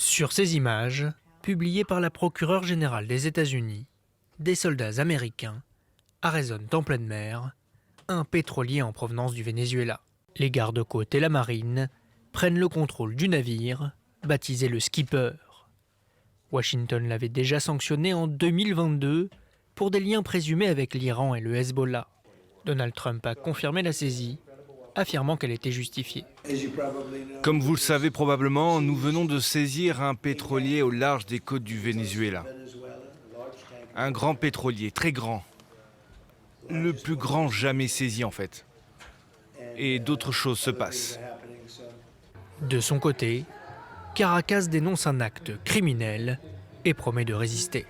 Sur ces images, publiées par la procureure générale des États-Unis, des soldats américains arraisonnent en pleine mer un pétrolier en provenance du Venezuela. Les gardes-côtes et la marine prennent le contrôle du navire, baptisé le Skipper. Washington l'avait déjà sanctionné en 2022 pour des liens présumés avec l'Iran et le Hezbollah. Donald Trump a confirmé la saisie, affirmant qu'elle était justifiée. Comme vous le savez probablement, nous venons de saisir un pétrolier au large des côtes du Venezuela. Un grand pétrolier, très grand. Le plus grand jamais saisi en fait. Et d'autres choses se passent. De son côté, Caracas dénonce un acte criminel et promet de résister.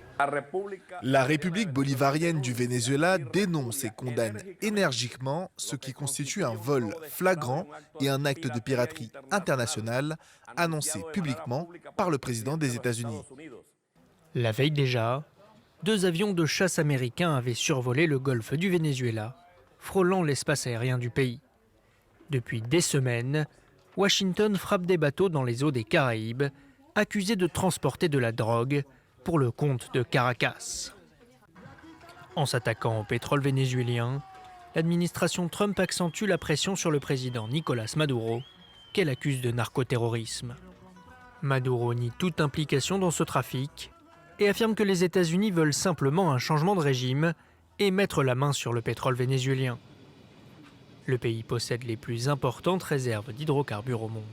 La République bolivarienne du Venezuela dénonce et condamne énergiquement ce qui constitue un vol flagrant et un acte de piraterie internationale annoncé publiquement par le président des États-Unis. La veille déjà, 2 avions de chasse américains avaient survolé le golfe du Venezuela, frôlant l'espace aérien du pays. Depuis des semaines, Washington frappe des bateaux dans les eaux des Caraïbes, accusés de transporter de la drogue pour le compte de Caracas. En s'attaquant au pétrole vénézuélien, l'administration Trump accentue la pression sur le président Nicolás Maduro, qu'elle accuse de narcoterrorisme. Maduro nie toute implication dans ce trafic et affirme que les États-Unis veulent simplement un changement de régime et mettre la main sur le pétrole vénézuélien. Le pays possède les plus importantes réserves d'hydrocarbures au monde.